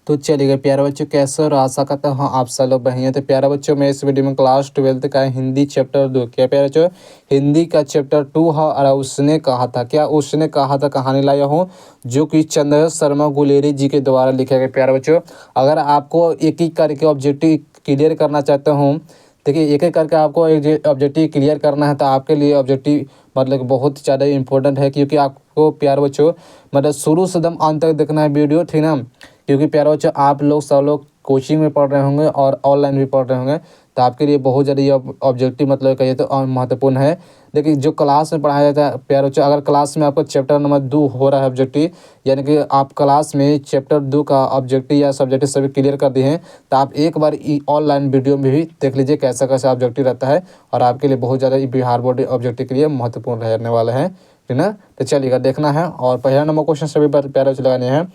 तो चलिए प्यारे बच्चों, कैसे और आशा करता हूँ आप सब लोग बढ़िया। तो प्यारे बच्चों, मैं इस वीडियो में क्लास 12th का हिंदी चैप्टर 2 क्या प्यारे बच्चों, हिंदी का चैप्टर 2 है। और उसने कहा था, क्या उसने कहा था कहानी लाया हूँ, जो कि चंद्र शर्मा गुलेरी जी के द्वारा लिखा गया। प्यारे बच्चों, अगर आपको एक एक करके ऑब्जेक्टिव क्लियर करना चाहते हूँ, देखिए एक एक करके आपको एक ऑब्जेक्टिव क्लियर करना है, तो आपके लिए ऑब्जेक्टिव मतलब बहुत ज़्यादा इंपॉर्टेंट है, क्योंकि आपको प्यारे बच्चों मतलब शुरू से एकदम अंत तक देखना है वीडियो, ठीक ना। क्योंकि प्यारे बच्चों, आप लोग सब लोग कोचिंग में पढ़ रहे होंगे और ऑनलाइन भी पढ़ रहे होंगे, तो आपके लिए बहुत ज़्यादा ये ऑब्जेक्टिव मतलब कहिए तो महत्वपूर्ण है। देखिए जो क्लास में पढ़ाया जाता है प्यारे बच्चों, अगर क्लास में आपको चैप्टर नंबर 2 हो रहा है ऑब्जेक्टिव, यानी कि आप क्लास में चैप्टर 2 का ऑब्जेक्टिव या सब्जेक्टिव सभी क्लियर कर दिए हैं, तो आप एक बार ऑनलाइन वीडियो में भी देख लीजिए कैसा कैसा ऑब्जेक्टिव रहता है, और आपके लिए बहुत ज़्यादा बिहार बोर्ड ऑब्जेक्टिव के लिए महत्वपूर्ण रहने वाला है, ठीक ना। तो चलिएगा देखना है, और पहला नंबर क्वेश्चन सभी प्यारे बच्चे लगाने हैं।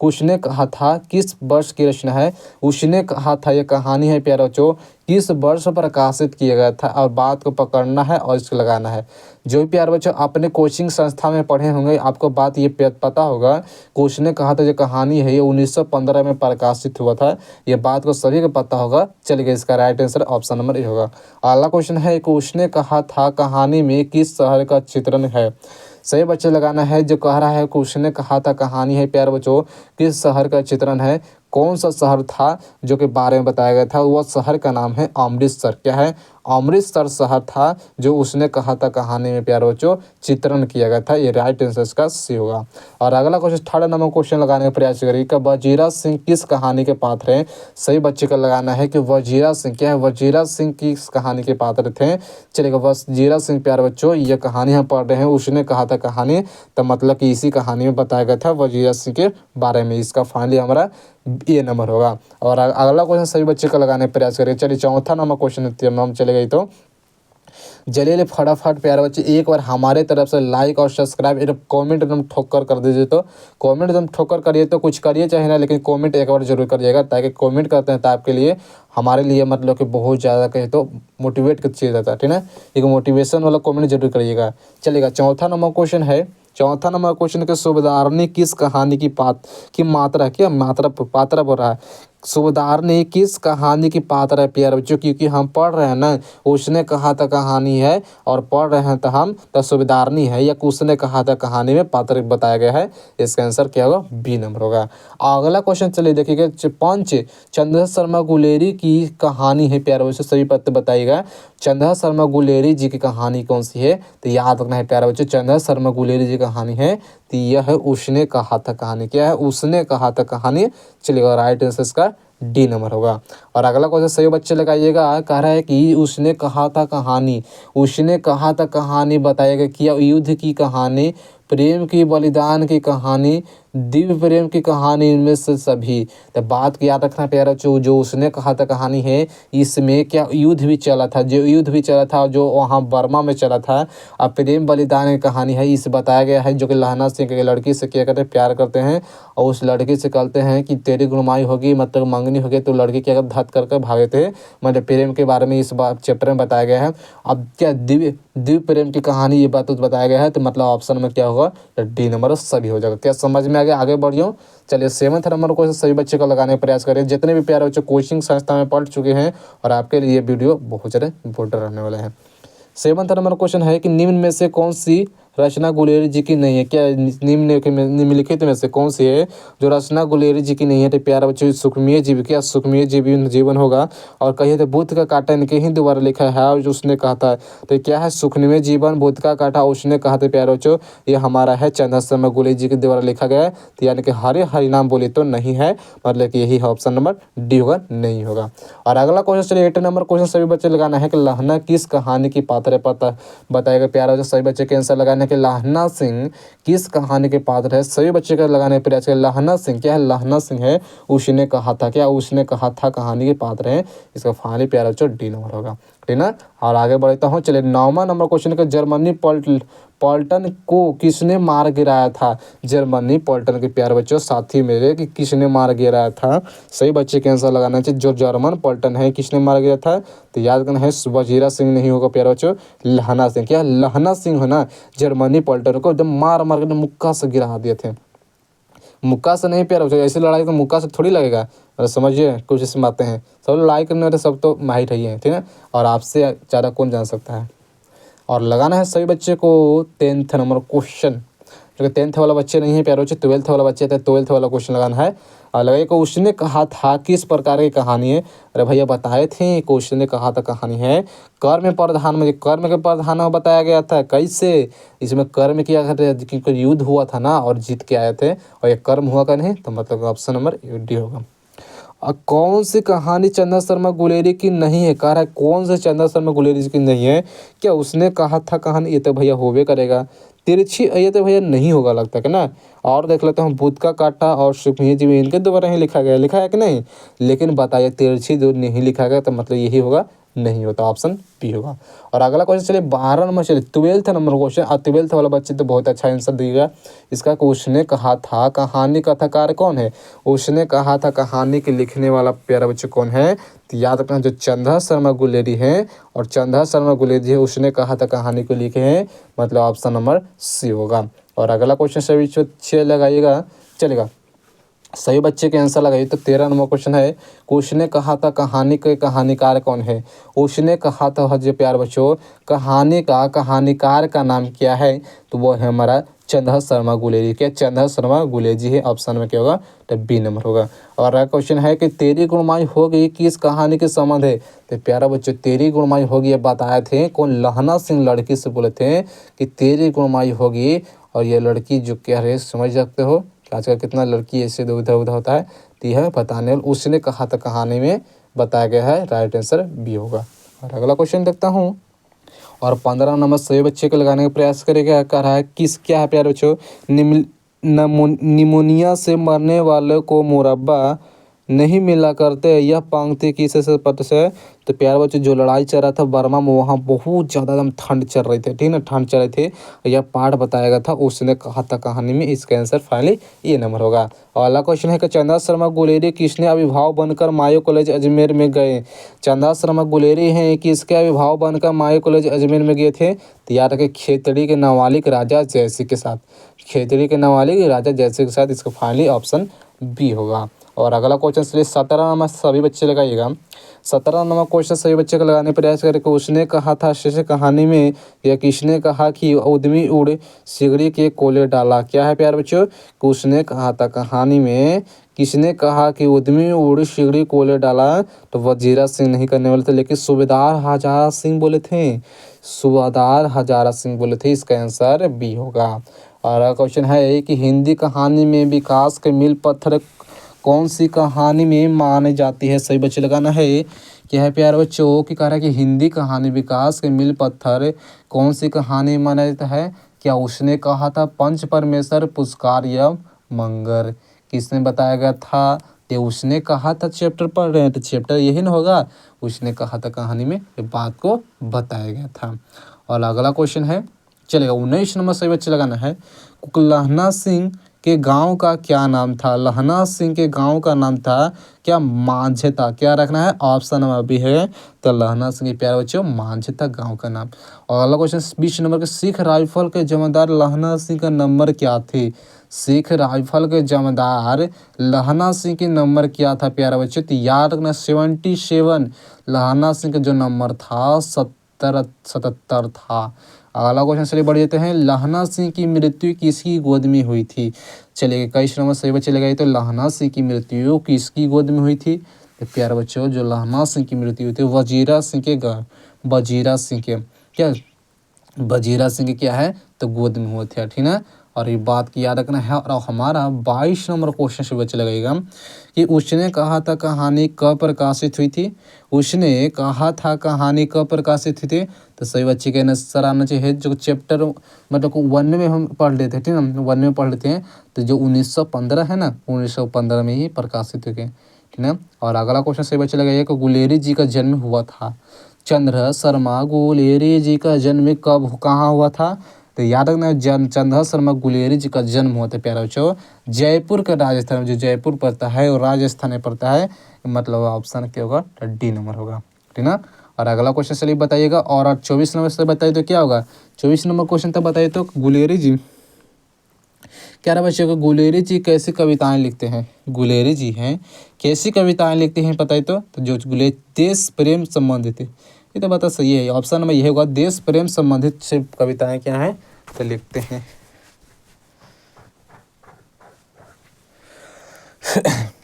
उसने कहा था किस वर्ष की रचना है। उसने कहा था ये कहानी है प्यारे बच्चों, किस वर्ष प्रकाशित किया गया था, और बात को पकड़ना है और इसको लगाना है। जो भी प्यारे बच्चों अपने कोचिंग संस्था में पढ़े होंगे, आपको बात ये पता होगा कि उसने कहा था जो कहानी है ये 1915 में प्रकाशित हुआ था। ये बात को सभी को पता होगा। चलिए इसका right answer option number A होगा। अगला क्वेश्चन है कि उसने कहा था कहानी में किस शहर का चित्रण है। सही बच्चे लगाना है। जो कह रहा है कि उसने कहा था कहानी है प्यारे बच्चों, किस शहर का चित्रण है, कौन सा शहर था जो के बारे में बताया गया था, वह शहर का नाम है अमृतसर। क्या है? अमृतसर शहर था जो उसने कहा था कहानी में प्यारे बच्चों चित्रण किया गया था। ये राइट आंसर इसका सी होगा। और अगला क्वेश्चन थर्ड नंबर क्वेश्चन लगाने का प्रयास करिए कि वजीरा सिंह किस कहानी के पात्र हैं। सही बच्चे का लगाना है कि वजीरा सिंह क्या है, वजीरा सिंह किस कहानी के पात्र थे। चलिएगा, वजीरा सिंह प्यारे बच्चों ये कहानी हम पढ़ रहे हैं, उसने कहा था कहानी, तो मतलब कि इसी कहानी में बताया गया था वजीरा सिंह के बारे में। इसका फाइनली हमारा ये नंबर होगा। और अगला क्वेश्चन सभी बच्चे का लगाने का प्रयास करिए। चलिए चौथा नंबर क्वेश्चन हम चले गए, तो चलिए फटाफट प्यारे बच्चे एक बार हमारे तरफ से लाइक और सब्सक्राइब एकदम कमेंट एकदम ठोकर कर दीजिए। तो कमेंट एकदम ठोकर करिए, तो कुछ करिए चाहे ना, लेकिन कमेंट एक बार जरूर करिएगा, ताकि कमेंट करते हैं तो आपके लिए हमारे लिए मतलब कि बहुत ज़्यादा कहे तो मोटिवेट की चीज़ रहता है, ठीक है। एक मोटिवेशन वाला कमेंट जरूर करिएगा। चलिएगा चौथा नंबर क्वेश्चन है। चौथा नंबर क्वेश्चन के सुबेदारनी किस कहानी की मात्रा क्या मात्रा पात्रा बोल रहा है। सुबेदारनी किस कहानी की पात्र है प्यारे बच्चों, क्योंकि हम पढ़ रहे हैं ना, उसने कहा था कहानी है और पढ़ रहे हैं तो हम तो सुबेदारनी है, या उसने कहा था कहानी में पात्र बताया गया है। इसका आंसर क्या होगा? बी नंबर होगा। अगला क्वेश्चन चलिए देखिएगा, पंच चंद्र शर्मा गुलेरी की कहानी है प्यारे बच्चों, सभी पत्र बताइएगा। चंद्र शर्मा गुलेरी जी की कहानी कौन सी है, तो याद रखना है प्यारे बच्चों, चंद्र शर्मा गुलेरी जी की कहानी है तो यह है उसने कहा था कहानी। क्या है? उसने कहा था कहानी। चलिएगा राइट आंसर इसका डी नंबर होगा। और अगला क्वेश्चन सही बच्चे लगाइएगा, कह रहा है कि उसने कहा था कहानी, उसने कहा था कहानी बताइएगा, किया युद्ध की कहानी, प्रेम की बलिदान की कहानी, दिव्य प्रेम की कहानी, इनमें से सभी। तो बात की याद रखना प्यारा, जो उसने कहा था कहानी है, इसमें क्या युद्ध भी चला था, जो युद्ध भी चला था जो वहाँ बर्मा में चला था। अब प्रेम बलिदान की कहानी है, इस बताया गया है जो कि लहना सिंह के लड़की से क्या करते हैं, प्यार करते हैं, और उस लड़की से कहते हैं कि तेरी गुणमाई होगी मतलब मंगनी होगी, तो लड़की क्या धत करके भागे थे। मतलब प्रेम के बारे में इस बात चैप्टर में बताया गया है। अब क्या दिव्य प्रेम की कहानी ये बात बताया गया है, तो मतलब ऑप्शन में क्या होगा, तो डी नंबर सभी हो जाएगा। क्या समझ में आगे बढ़ियो। चलिए सेवंथ नंबर को सभी बच्चे को लगाने का प्रयास करें, जितने भी प्यारे बच्चे कोचिंग संस्था में पढ़ चुके हैं, और आपके लिए वीडियो बहुत ज़्यादा इंपॉर्टेंट रहने वाला है। सेवंथ नंबर क्वेश्चन है कि निम्न में से कौन सी रचना गुलेरी जी की नहीं है। क्या निम्नलिखित में से कौन सी है जो रचना गुलेरी जी की नहीं है। तो प्यारे बच्चों सुखमय जीव, क्या सुखमय जीवन होगा। और कहिए तो बुद्ध का काटा इनके ही द्वारा लिखा है, और जो उसने कहा था तो क्या है, सुखमय जीवन, बुद्ध का काटा उसने कहा था प्यारे बच्चों, ये हमारा है चंद्र शर्मा गुलेरी जी के द्वारा लिखा गया है। तो यानी कि हरि नाम बोले तो नहीं है, मतलब कि यही ऑप्शन नंबर डी होगा, नहीं होगा। और अगला क्वेश्चन चलिए 8 नंबर क्वेश्चन सभी बच्चे लगाना है कि लहना किस कहानी की पात्र है, पता बताएगा प्यारा बच्चों, सभी बच्चे के आंसर लगाने कि लहना सिंह किस कहानी के पात्र है। सभी बच्चे का लगाने का प्रयास करें। लहना सिंह क्या है, लहना सिंह है उसने कहा था, क्या उसने कहा था कहानी के पात्र है। इसका फाइनली प्यारा बच्चों डी नंबर होगा, ठीक ना। और आगे बढ़ता हूँ। चलिए 9वां नंबर क्वेश्चन का, जर्मनी पॉल्टन को किसने मार गिराया था। जर्मनी पॉल्टन के प्यारे बच्चों साथी मेरे कि किसने मार गिराया था। सही बच्चे के आंसर लगाना चाहिए। जो जर्मन पॉल्टन है किसने मार गिराया था, तो याद करना है वजीरा सिंह नहीं होगा प्यारे बच्चों, लहना सिंह। क्या लहना सिंह है ना, जर्मनी पॉल्टन को एकदम मार के मुक्का से गिरा दिए थे। मुक्का से नहीं प्यारा बच्चों, ऐसी लड़ाई तो मुक्का से थोड़ी लगेगा। समझिए कुछ इसमें बातें हैं। सब लड़ाई करने वाले सब तो माहिर ही हैं, ठीक है। और आपसे ज़्यादा कौन जान सकता है। और लगाना है सभी बच्चे को 10th नंबर क्वेश्चन, जो कि 10th वाला बच्चे नहीं है प्यारे बच्चे, 12th वाला बच्चे थे, 12th वाला क्वेश्चन लगाना है। और लगाइए को उसने कहा था किस प्रकार की कहानी है। अरे भैया बताए थे क्वेश्चन ने कहा था कहानी है कर्म प्रधान में, कर्म के प्रधान में बताया गया था। कैसे, इसमें कर्म किया था क्योंकि युद्ध हुआ था ना और जीत के आए थे, और ये कर्म हुआ का नहीं, तो मतलब ऑप्शन नंबर डी होगा। कौन सी कहानी चंदा शर्मा गुलेरी की नहीं है, कह रहा है कौन से चंदा शर्मा गुलेरी की नहीं है। क्या उसने कहा था कहानी, ये तो भैया होबे करेगा। तिरछी, ये तो भैया नहीं होगा लगता है ना। और देख लेते हैं बुध का काटा और सुखमणी जी, इनके दोबारा ही लिखा गया, लिखा है कि नहीं। लेकिन बताइए तिरछी जो नहीं लिखा गया, तो मतलब यही होगा, नहीं होता, ऑप्शन बी होगा। और अगला क्वेश्चन चलिए 12 नंबर, चलिए 12th नंबर क्वेश्चन। और 12th वाला बच्चे तो बहुत अच्छा आंसर दिएगा इसका। उसने कहा था कहानी कथाकार कौन है, उसने कहा था कहानी के लिखने वाला प्यारा बच्चे कौन है। तो याद रखना जो चंदा शर्मा गुलेरी है, और चंदा शर्मा गुलेरी है, उसने कहा था कहानी को लिखे हैं, मतलब ऑप्शन नंबर सी होगा। और अगला क्वेश्चन सभी छः लगाइएगा, चलेगा। सही बच्चे के आंसर लगाइए। तो 13 नंबर क्वेश्चन है, उसने कहा था कहानी के कहानीकार कौन है। उसने कहा था हज प्यार बच्चों कहानी का कहानीकार का नाम क्या है, तो वो है हमारा चंदा शर्मा गुलेरी के, चंदा शर्मा गुलेरी जी है। ऑप्शन में क्या होगा, तो बी नंबर होगा। और अगला क्वेश्चन है कि तेरी गुणमाई होगी किस कहानी के संबंध है। तो प्यारा बच्चों तेरी गुणमाई होगी ये बताए थे कौन, लहना सिंह लड़की से बोले थे कि तेरी गुणमाई होगी। और ये लड़की जो क्या है समझ सकते हो, आजकल कितना लड़की ऐसे इधर उधर होता है, तो यह बताने उसने कहा था कहानी में बताया गया है, राइट आंसर बी होगा। और अगला क्वेश्चन देखता हूँ। और 15 नंबर सभी बच्चे को लगाने का प्रयास करेगा, कह रहा है किस क्या है प्यारे बच्चों, निमोनिया से मरने वाले को मुरब्बा नहीं मिला करते, यह पंक्ति किससे पट से। तो प्यारे बच्चों जो लड़ाई चल रहा था बर्मा में, वहाँ बहुत ज़्यादा एकदम ठंड चल रही थी, ठीक ना, ठंड चल रही थी। यह पाठ बताया गया था, उसने कहा था कहानी में, इसका आंसर फाइनली ये नंबर होगा। और अगला क्वेश्चन है कि चंदा शर्मा गुलेरी किसने अभिभावक बनकर मायो कॉलेज अजमेर में गए। चंदा शर्मा गुलेरी हैं किसके अभिभावक बनकर मायो कॉलेज अजमेर में गए थे। तो याद रखें खेतड़ी के नाबालिग राजा जयसिंह के साथ, खेतड़ी के नाबालिग राजा जयसिंह के साथ, इसका फाइनली ऑप्शन बी होगा। और अगला क्वेश्चन चलिए 17 नंबर सभी बच्चे लगाइएगा। 17 नंबर क्वेश्चन सभी बच्चे को लगाने प्रयास करें। उसने कहा था शेष कहानी में, या किसने कहा कि उद्यमी उड़ सिगड़ी के कोले डाला। क्या है प्यारे बच्चों, उसने कहा था कहानी में, किसने कहा कि उद्यमी उड़ सिगड़ी कोले डाला। तो वजीरा सिंह नहीं करने वाले थे, लेकिन सूबेदार हजारा सिंह बोले थे, सूबेदार हजारा सिंह बोले थे, इसका आंसर बी होगा। और क्वेश्चन है कि हिंदी कहानी में विकास के मील पत्थर कौन सी कहानी में मानी जाती है। सही बच्चे लगाना है। क्या है प्यारे बच्चों की कह रहा है कि हिंदी कहानी विकास के मील पत्थर कौन सी कहानी माना जाता है। क्या उसने कहा था पंच परमेश्वर पुरस्कार या मंगर, किसने बताया गया था। तो उसने कहा था, चैप्टर पढ़ रहे हैं तो चैप्टर यही ना होगा, उसने कहा था कहानी में ये बात को बताया गया था। और अगला क्वेश्चन है, चलेगा 19 नंबर सही बच्चे लगाना है। लहना सिंह के गांव का क्या नाम था। लहना सिंह के गांव का नाम था क्या, मांझेता। क्या रखना है, ऑप्शन नंबर बी है। तो लहना सिंह के प्यारे बच्चों मांझेता गांव का नाम। और अगला क्वेश्चन 20 नंबर के सिख राइफल के जमींदार लहना सिंह का नंबर क्या थे। सिख राइफल के जमींदार लहना सिंह के नंबर क्या था प्यारे बच्चों, तो याद रखना 77। लहना सिंह का जो नंबर था 77 था। अगला क्वेश्चन चलिए बढ़ जाते हैं। लहना सिंह की मृत्यु किसकी गोद में हुई थी। चलिए 21 नंबर सही बच्चे लगाइए। तो लहना सिंह की मृत्यु किसकी गोद में हुई थी। तो प्यारे बच्चों जो लहना सिंह की मृत्यु हुई थी वजीरा सिंह के वजीरा सिंह के क्या, वजीरा सिंह के क्या है तो गोद में हुए थे, ठीक ना। और ये बात की याद रखना है। और हमारा 22 नंबर क्वेश्चन से बच्चे लगेगा कि उसने कहा था कहानी कब प्रकाशित हुई थी। उसने कहा था कहानी कब प्रकाशित हुई थी। तो सही बच्चे के आंसर आना चाहिए जो चैप्टर मतलब 1 में हम पढ़ लेते हैं, ठीक ना, 1 में पढ़ लेते हैं। तो जो 1915 है ना, 1915 में ही प्रकाशित हुए, ठीक ना। और अगला क्वेश्चन सही बच्चे लगाइए कि गुलेरी जी का जन्म हुआ था। चंद्र शर्मा गुलेरी जी का जन्म कब कहाँ हुआ था। तो याद रखना चंद्र शर्मा गुलेरी जी का जन्म हुआ था प्यारे बच्चों जयपुर का, राजस्थान में, जो जयपुर पड़ता है और राजस्थान में पड़ता है, मतलब ऑप्शन क्या होगा, डी नंबर होगा, ठीक ना। और अगला क्वेश्चन चलिए बताइएगा। और 24 नंबर से बताइए तो क्या होगा, 24 नंबर क्वेश्चन तक बताइए तो गुलेरी जी क्या रहा बच्चों को, गुलेरी जी कैसी कविताएं लिखते हैं? गुलेरी जी हैं कैसी कविताएं लिखते हैं पता है तो जो गुलेरी देश प्रेम संबंधित है, ये तो बात सही है। ऑप्शन नंबर ये होगा, देश प्रेम संबंधित सिर्फ कविताएं क्या है तो लिखते हैं।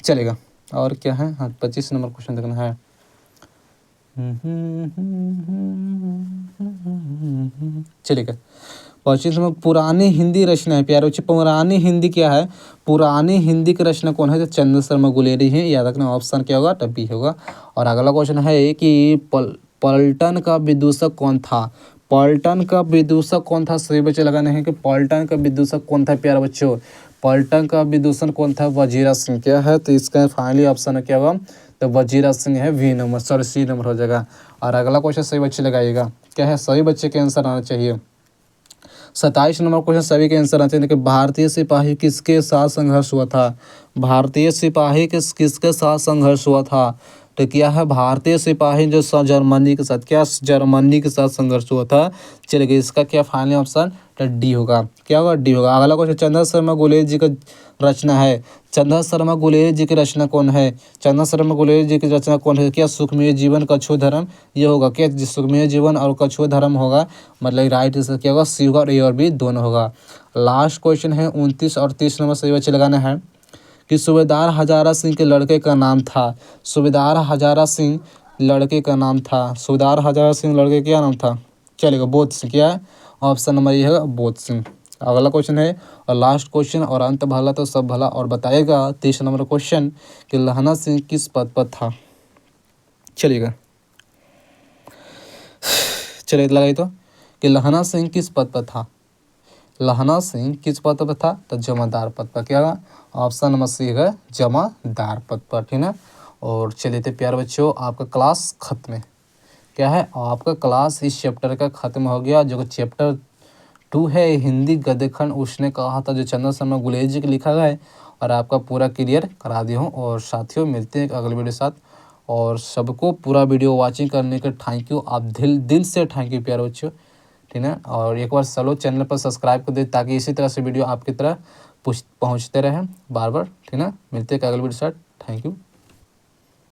चलेगा। और क्या है, हाँ 25 नंबर क्वेश्चन देखना है। चलेगा। 25 नंबर पुरानी हिंदी रचना है प्यारे बच्चे। पुरानी हिंदी क्या है, पुरानी हिंदी की रचना कौन है? तो चंद्र शर्मा गुलेरी है, याद रखना। ऑप्शन क्या होगा, टप्पी होगा। और अगला क्वेश्चन है कि पलटन का विदूषक कौन था? पलटन का विदूषक कौन था? सभी बच्चे लगाने हैं कि पलटन का विदूषक कौन था प्यारे बच्चों। पलटन का विदूषक कौन था? वजीरा सिंह। क्या है तो इसका फाइनली ऑप्शन क्या होगा, तो वजीरा सिंह है, V number, sorry C number हो जाएगा। और अगला क्वेश्चन सभी बच्चे लगाइएगा, क्या है सभी बच्चे के आंसर आना चाहिए। 27 नंबर क्वेश्चन सभी के आंसर आना चाहिए कि भारतीय सिपाही किसके साथ संघर्ष हुआ था? भारतीय सिपाही किसके साथ संघर्ष हुआ था? तो क्या है, भारतीय सिपाही जो जर्मनी के साथ, क्या जर्मनी के साथ संघर्ष हुआ था। चलिए इसका क्या फाइनल ऑप्शन तो डी होगा। क्या होगा, डी होगा। अगला क्वेश्चन, चंद्र शर्मा गुलेरी जी का रचना है। चंद्र शर्मा गुलेरी जी की रचना कौन है? चंद्र शर्मा गुलेरी जी की रचना कौन है? क्या सुखमय जीवन कछुआ धर्म, ये होगा क्या सुखमय जीवन और कछुआ धर्म होगा, मतलब राइट आंसर क्या होगा, सी होगा। और ए और बी दोनों होगा। लास्ट क्वेश्चन है 29 और 30 नंबर सही बच्चे लगाना है कि सूबेदार हजारा सिंह के लड़के का नाम था। सूबेदार हजारा सिंह लड़के का नाम था। सूबेदार हजारा सिंह लड़के क्या नाम था? चलेगा बोध सिंह। क्या है ऑप्शन नंबर ये है, बोध सिंह। अगला क्वेश्चन है और लास्ट क्वेश्चन, और अंत भला तो सब भला, और बताएगा 30 नंबर क्वेश्चन कि लहना सिंह किस पद पर था। चलिएगा चलिए लगाइए तो कि लहना सिंह किस पद पर था। लहना सिंह किस पद पर था? तो जमादार पद पर। क्या होगा, ऑप्शन नंबर सी है, जमादार पद पर, ठीक है। और चलिए तो प्यारे बच्चों आपका क्लास खत्म है। क्या है, आपका क्लास इस चैप्टर का खत्म हो गया, जो चैप्टर 2 है हिंदी गद्यखंड उसने कहा था, जो चंद्र शर्मा गुलेरी जी का लिखा गया है, और आपका पूरा क्लियर करा दिया हूँ। और साथियों मिलते हैं अगले वीडियो के साथ, और सबको पूरा वीडियो वॉचिंग करने के थैंक यू। आप दिल से थैंक यू प्यारे बच्चों, ठीक है। और एक बार चलो चैनल पर सब्सक्राइब कर दे ताकि इसी तरह से वीडियो आपकी तरह पहुँचते रहें बार बार, ठीक है। मिलते हैं अगले वीडियो के साथ, थैंक यू।